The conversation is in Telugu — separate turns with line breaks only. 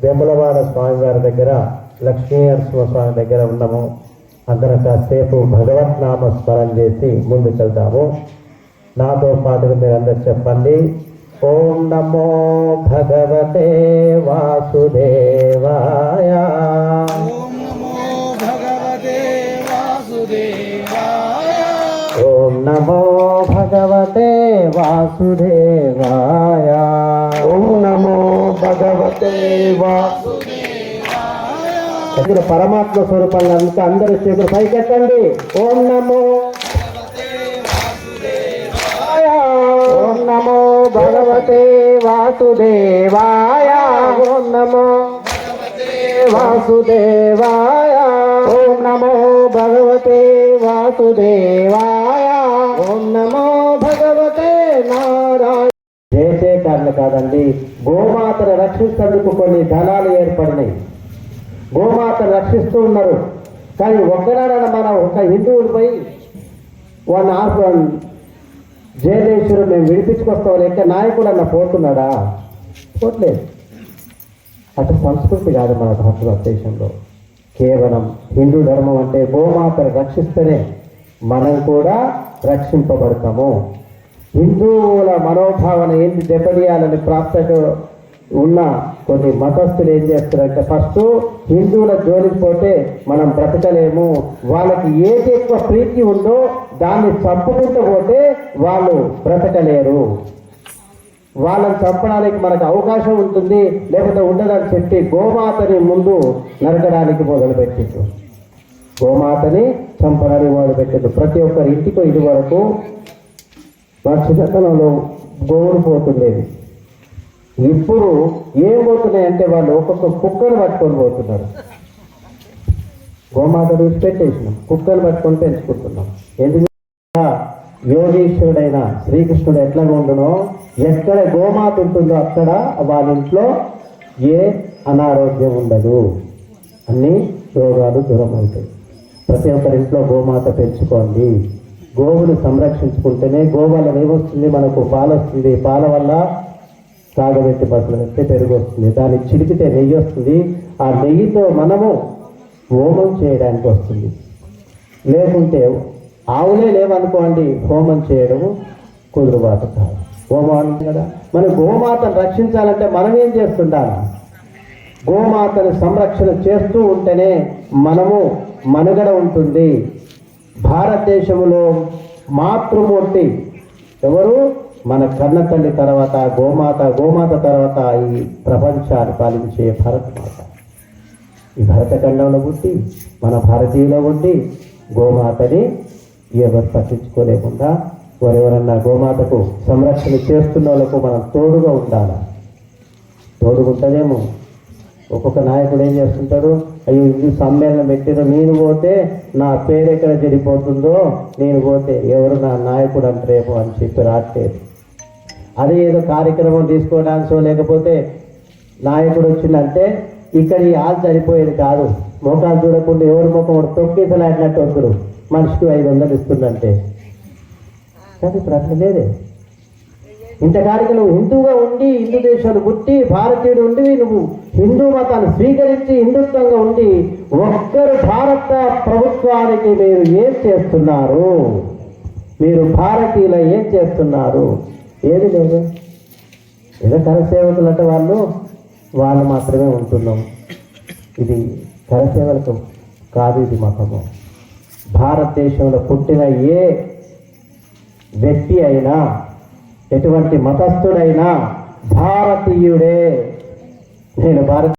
వేములవాడ స్వామివారి దగ్గర లక్ష్మీ నరసింహస్వామి దగ్గర ఉన్నాము. అందరం కాసేపు భగవత్ నామ స్మరణ చేసి ముందుకెళ్తాము. నాతో పాటుగా మీరు అందరు చెప్పండి. ఓం నమో భగవతే వాసుదేవాయ. ఓం నమో భగవతే వాసుదేవాయ. ఓం నమో భగవతే వాసుదేవాయ. పరమాత్మ స్వరూపంగా అంతా అందరూ చేతులు పైకెత్తండి. ఓం నమో ఓం నమో భగవతే వాసుదేవాయ. ఓం నమో వాసుదేవాయ. ఓం నమో భగవతే వాసుదేవాయ. ఓం నమో భగవతే నారాయణ. జయకారులు కాదండి, గోమాతను రక్షిస్తేందుకు కొన్ని దళాలు ఏర్పడినాయి. గోమాతను రక్షిస్తూ ఉన్నారు. కానీ ఒక్కనాడన మన ఒక హిందువులు పోయి వాళ్ళ జయదేశ్వరు మేము విడిపించుకొస్తాం లెక్క నాయకుడు అన్న పోతున్నాడా? పోట్లేదు. అటు సంస్కృతి కాదు మన భారతదేశంలో. కేవలం హిందూ ధర్మం అంటే గోమాతను రక్షిస్తేనే మనం కూడా రక్షింపబడతాము. హిందువుల మనోభావన ఏంటి దెబ్బతీయాలని ప్రాప్తకు ఉన్న కొన్ని మతస్థులు ఏం చేస్తారంటే ఫస్ట్ హిందువుల జోలికి పోతే మనం బ్రతకలేము, వాళ్ళకి ఏది ఎక్కువ ప్రీతి ఉందో దాన్ని చంపుకుంటూ పోతే వాళ్ళు బ్రతకలేరు, వాళ్ళని చంపడానికి మనకు అవకాశం ఉంటుంది లేకపోతే ఉండదని చెప్పి గోమాతని ముందు నరకడానికి మొదలుపెట్టిండు. గోమాతని చంపడానికి మొదలుపెట్టిండు. ప్రతి ఒక్కరి ఇంటికి ఇది వరకు మా చిన్నతనంలో గోవులు పోతుండేది. ఇప్పుడు ఏం పోతున్నాయంటే వాళ్ళు ఒక్కొక్క కుక్కను పట్టుకొని పోతున్నారు. గోమాత విడిచిపెట్టేసినాం, కుక్కను పట్టుకొని పెంచుకుంటున్నాం. ఎందుకు? యోగీశ్వరుడైన శ్రీకృష్ణుడు ఎట్లా ఉండునో ఎక్కడ గోమాత ఉంటుందో అక్కడ వాళ్ళ ఇంట్లో ఏ అనారోగ్యం ఉండదు, అన్ని రోగాలు దూరం అవుతాయి. ప్రతి ఒక్కరి ఇంట్లో గోమాత పెంచుకోండి. గోవుని సంరక్షించుకుంటేనే గోవల్ల ఏమొస్తుంది, మనకు పాలు వస్తుంది. పాల వల్ల సాగబెట్టి బట్టలు పెడితే పెరుగు వస్తుంది, దాన్ని చిలికితే నెయ్యి వస్తుంది. ఆ నెయ్యితో మనము హోమం చేయడానికి వస్తుంది. లేకుంటే ఆవులే లేవనుకోండి, హోమం చేయడము కుదురుబాటు కాదు. హోమం కదా. మన గోమాతను రక్షించాలంటే మనం ఏం చేస్తుండాలి? గోమాతను సంరక్షణ చేస్తూ ఉంటేనే మనము మనుగడ ఉంటుంది. భారతదేశంలో మాతృమూర్తి ఎవరు? మన కన్న తల్లి తర్వాత గోమాత, గోమాత తర్వాత ఈ ప్రపంచాన్ని పాలించే భరతమాత. ఈ భరతఖండంలో పుట్టి మన భారతీయులో ఉండి గోమాతని ఎవరు పట్టించుకోలేకుండా ఎవరెవరన్నా గోమాతకు సంరక్షణ చేస్తున్న వాళ్ళకు మనం తోడుగా ఉండాలి. తోడుగుంటేనేమో ఒక్కొక్క నాయకుడు ఏం చేస్తుంటాడు, అయ్యో ఇది సమ్మేళనం పెట్టిన నేను పోతే నా పేరు ఎక్కడ జరిగిపోతుందో, నేను పోతే ఎవరు నా నాయకుడు అంటారేమో అని చెప్పి రాట్లేదు. అదే ఏదో కార్యక్రమం తీసుకోవడానికో లేకపోతే నాయకుడు వచ్చిందంటే ఇక్కడ ఈ ఆలు సరిపోయేది కాదు. మోకాలు చూడకుండా ఎవరి ముఖం తొక్కేసలాడినట్టు వస్తారు. మనిషికి 500 ఇస్తుందంటే. కానీ ఇప్పుడు అట్లా లేదే. ఇంతకాడికి నువ్వు హిందువుగా ఉండి, హిందూ దేశాలు పుట్టి, భారతీయుడు ఉండి, నువ్వు హిందూ మతాన్ని స్వీకరించి హిందుత్వంగా ఉండి ఒక్కరు భారత ప్రభుత్వానికి మీరు ఏం చేస్తున్నారు? మీరు భారతీయులు ఏం చేస్తున్నారు? ఏది లేదు. ఏదో కరసేవకులు అంటే వాళ్ళు మాత్రమే ఉంటున్నాం. ఇది కరసేవలకు కాదు, ఇది మతము. భారతదేశంలో పుట్టిన ఏ వ్యక్తి అయినా, ఎటువంటి మతస్థుడైనా భారతీయుడే. నేను భారత